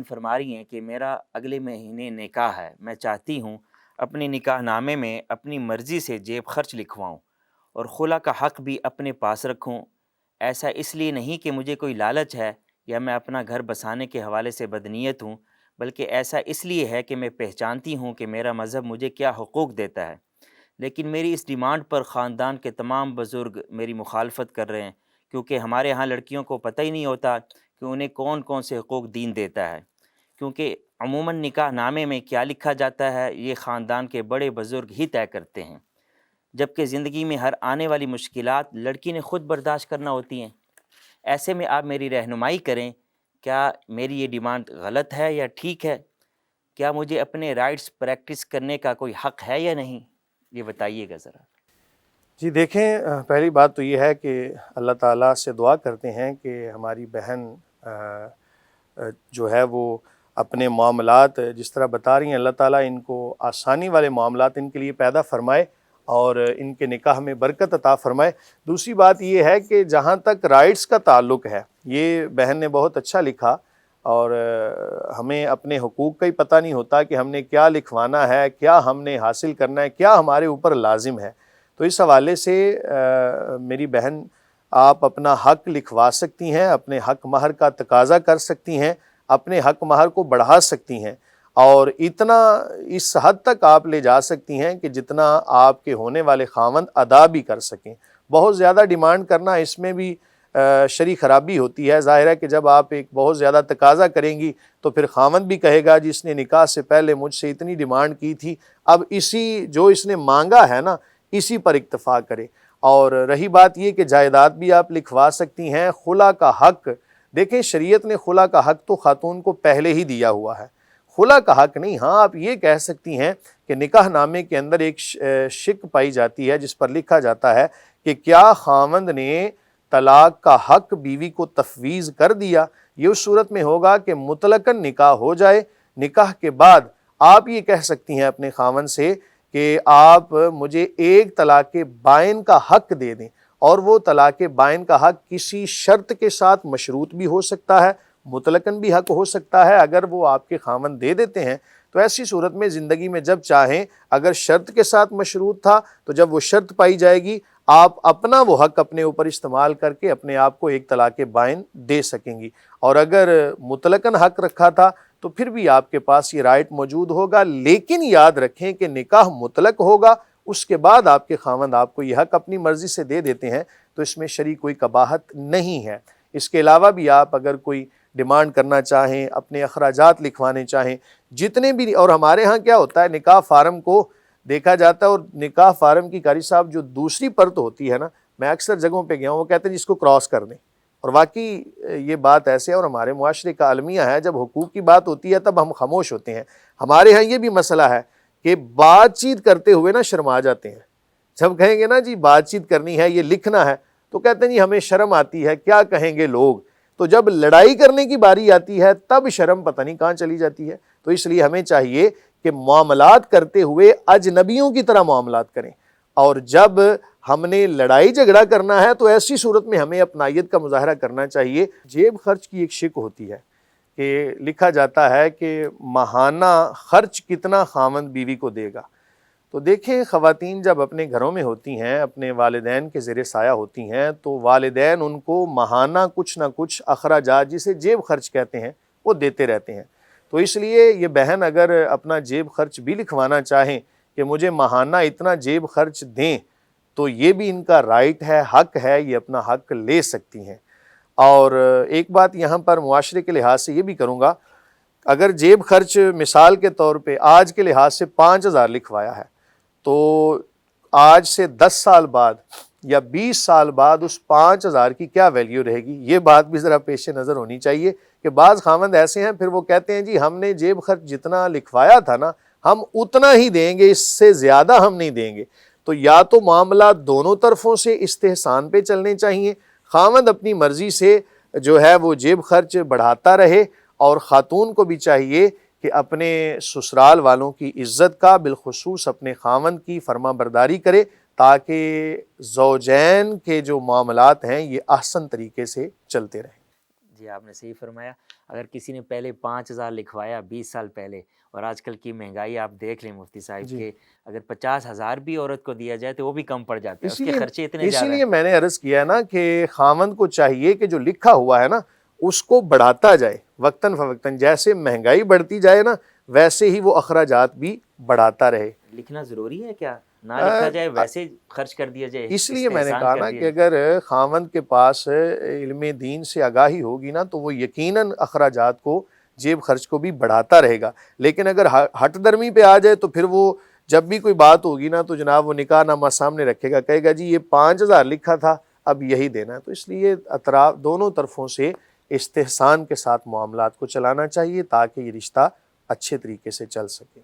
فرما رہی ہیں کہ میرا اگلے مہینے نکاح ہے، میں چاہتی ہوں اپنے نکاح نامے میں اپنی مرضی سے جیب خرچ لکھواؤں اور خلا کا حق بھی اپنے پاس رکھوں۔ ایسا اس لیے نہیں کہ مجھے کوئی لالچ ہے یا میں اپنا گھر بسانے کے حوالے سے بدنیت ہوں، بلکہ ایسا اس لیے ہے کہ میں پہچانتی ہوں کہ میرا مذہب مجھے کیا حقوق دیتا ہے۔ لیکن میری اس ڈیمانڈ پر خاندان کے تمام بزرگ میری مخالفت کر رہے ہیں، کیونکہ ہمارے ہاں لڑکیوں کو پتہ ہی نہیں ہوتا کہ انہیں کون کون سے حقوق دین دیتا ہے، کیونکہ عموماً نکاح نامے میں کیا لکھا جاتا ہے یہ خاندان کے بڑے بزرگ ہی طے کرتے ہیں، جبکہ زندگی میں ہر آنے والی مشکلات لڑکی نے خود برداشت کرنا ہوتی ہیں۔ ایسے میں آپ میری رہنمائی کریں، کیا میری یہ ڈیمانڈ غلط ہے یا ٹھیک ہے؟ کیا مجھے اپنے رائٹس پریکٹس کرنے کا کوئی حق ہے یا نہیں؟ یہ بتائیے گا ذرا۔ جی دیکھیں، پہلی بات تو یہ ہے کہ اللہ تعالیٰ سے دعا کرتے ہیں کہ ہماری بہن جو ہے وہ اپنے معاملات جس طرح بتا رہی ہیں، اللہ تعالیٰ ان کو آسانی والے معاملات ان کے لیے پیدا فرمائے اور ان کے نکاح میں برکت عطا فرمائے۔ دوسری بات یہ ہے کہ جہاں تک رائٹس کا تعلق ہے، یہ بہن نے بہت اچھا لکھا، اور ہمیں اپنے حقوق کا ہی پتہ نہیں ہوتا کہ ہم نے کیا لکھوانا ہے، کیا ہم نے حاصل کرنا ہے، کیا ہمارے اوپر لازم ہے۔ تو اس حوالے سے میری بہن، آپ اپنا حق لکھوا سکتی ہیں، اپنے حق مہر کا تقاضا کر سکتی ہیں، اپنے حق مہر کو بڑھا سکتی ہیں، اور اتنا اس حد تک آپ لے جا سکتی ہیں کہ جتنا آپ کے ہونے والے خاوند ادا بھی کر سکیں۔ بہت زیادہ ڈیمانڈ کرنا، اس میں بھی شرعی خرابی ہوتی ہے۔ ظاہر ہے کہ جب آپ ایک بہت زیادہ تقاضا کریں گی تو پھر خاوند بھی کہے گا جس نے نکاح سے پہلے مجھ سے اتنی ڈیمانڈ کی تھی، اب اسی جو اس نے مانگا ہے نا، اسی پر اکتفا کرے۔ اور رہی بات یہ کہ جائیداد بھی آپ لکھوا سکتی ہیں۔ خلا کا حق، دیکھیں شریعت نے خلا کا حق تو خاتون کو پہلے ہی دیا ہوا ہے، خلا کا حق نہیں۔ ہاں آپ یہ کہہ سکتی ہیں کہ نکاح نامے کے اندر ایک شک پائی جاتی ہے جس پر لکھا جاتا ہے کہ کیا خاوند نے طلاق کا حق بیوی کو تفویض کر دیا۔ یہ اس صورت میں ہوگا کہ مطلقاً نکاح ہو جائے، نکاح کے بعد آپ یہ کہہ سکتی ہیں اپنے خاوند سے کہ آپ مجھے ایک طلاق بائن کا حق دے دیں، اور وہ طلاق بائن کا حق کسی شرط کے ساتھ مشروط بھی ہو سکتا ہے، مطلقاً بھی حق ہو سکتا ہے۔ اگر وہ آپ کے خاوند دے دیتے ہیں تو ایسی صورت میں زندگی میں جب چاہیں، اگر شرط کے ساتھ مشروط تھا تو جب وہ شرط پائی جائے گی، آپ اپنا وہ حق اپنے اوپر استعمال کر کے اپنے آپ کو ایک طلاق بائن دے سکیں گی۔ اور اگر مطلقاً حق رکھا تھا تو پھر بھی آپ کے پاس یہ رائٹ موجود ہوگا، لیکن یاد رکھیں کہ نکاح مطلق ہوگا، اس کے بعد آپ کے خاوند آپ کو یہ حق اپنی مرضی سے دے دیتے ہیں تو اس میں شرعی کوئی قباحت نہیں ہے۔ اس کے علاوہ بھی آپ اگر کوئی ڈیمانڈ کرنا چاہیں، اپنے اخراجات لکھوانے چاہیں، جتنے بھی، اور ہمارے ہاں کیا ہوتا ہے، نکاح فارم کو دیکھا جاتا ہے، اور نکاح فارم کی قاری صاحب جو دوسری پرت ہوتی ہے نا، میں اکثر جگہوں پہ گیا ہوں، وہ کہتے ہیں جس کو کراس کر دیں، اور واقعی یہ بات ایسے ہے، اور ہمارے معاشرے کا المیہ ہے، جب حقوق کی بات ہوتی ہے تب ہم خاموش ہوتے ہیں۔ ہمارے ہاں یہ بھی مسئلہ ہے کہ بات چیت کرتے ہوئے نا شرما جاتے ہیں، جب کہیں گے نا جی بات چیت کرنی ہے، یہ لکھنا ہے، تو کہتے ہیں جی ہمیں شرم آتی ہے، کیا کہیں گے لوگ۔ تو جب لڑائی کرنے کی باری آتی ہے تب شرم پتہ نہیں کہاں چلی جاتی ہے۔ تو اس لیے ہمیں چاہیے کہ معاملات کرتے ہوئے اجنبیوں کی طرح معاملات کریں، اور جب ہم نے لڑائی جھگڑا کرنا ہے تو ایسی صورت میں ہمیں اپنائیت کا مظاہرہ کرنا چاہیے۔ جیب خرچ کی ایک شک ہوتی ہے کہ لکھا جاتا ہے کہ ماہانہ خرچ کتنا خاوند بیوی کو دے گا۔ تو دیکھیں، خواتین جب اپنے گھروں میں ہوتی ہیں، اپنے والدین کے زیر سایہ ہوتی ہیں، تو والدین ان کو ماہانہ کچھ نہ کچھ اخراجات، جسے جیب خرچ کہتے ہیں، وہ دیتے رہتے ہیں۔ تو اس لیے یہ بہن اگر اپنا جیب خرچ بھی لکھوانا چاہیں کہ مجھے ماہانہ اتنا جیب خرچ دیں، تو یہ بھی ان کا رائٹ ہے، حق ہے، یہ اپنا حق لے سکتی ہیں۔ اور ایک بات یہاں پر معاشرے کے لحاظ سے یہ بھی کروں گا، اگر جیب خرچ مثال کے طور پہ آج کے لحاظ سے 5,000 لکھوایا ہے، تو آج سے 10 سال بعد یا 20 سال بعد اس 5,000 کی کیا ویلیو رہے گی، یہ بات بھی ذرا پیش نظر ہونی چاہیے کہ بعض خاوند ایسے ہیں پھر وہ کہتے ہیں جی ہم نے جیب خرچ جتنا لکھوایا تھا نا، ہم اتنا ہی دیں گے، اس سے زیادہ ہم نہیں دیں گے۔ تو یا تو معاملات دونوں طرفوں سے استحسان پہ چلنے چاہیے، خاوند اپنی مرضی سے جو ہے وہ جیب خرچ بڑھاتا رہے، اور خاتون کو بھی چاہیے کہ اپنے سسرال والوں کی عزت کا، بالخصوص اپنے خاوند کی فرما برداری کرے، تاکہ زوجین کے جو معاملات ہیں یہ احسن طریقے سے چلتے رہیں۔ جی آپ نے صحیح فرمایا. اگر کسی نے پہلے 5,000 لکھوایا 20 سال پہلے، اور آج کل کی مہنگائی آپ دیکھ لیں مفتی صاحب جی کہ اگر 50,000 بھی عورت کو دیا جائے تو وہ بھی کم پڑ جاتا ہے، اس اسی کے لیے خرچے اتنے اسی زیادہ ہیں. لیے میں نے عرض کیا نا کہ خاوند کو چاہیے کہ جو لکھا ہوا ہے نا اس کو بڑھاتا جائے وقتاً فوقتاً. جیسے مہنگائی بڑھتی جائے نا ویسے ہی وہ اخراجات بھی بڑھاتا رہے. لکھنا ضروری ہے کیا؟ نہ لکھا جائے ویسے خرچ کر دیا جائے، اس لیے میں نے استحسان کہا کر نا دیا کہ جائے. اگر خاوند کے پاس علم دین سے آگاہی ہوگی نا تو وہ یقیناً اخراجات کو جیب خرچ کو بھی بڑھاتا رہے گا. لیکن اگر ہٹ درمی پہ آ جائے تو پھر وہ جب بھی کوئی بات ہوگی نا تو جناب وہ نکاح نامہ سامنے رکھے گا، کہے گا جی یہ 5,000 لکھا تھا اب یہی دینا ہے. تو اس لیے اطراف دونوں طرفوں سے استحسان کے ساتھ معاملات کو چلانا چاہیے تاکہ یہ رشتہ اچھے طریقے سے چل سکے.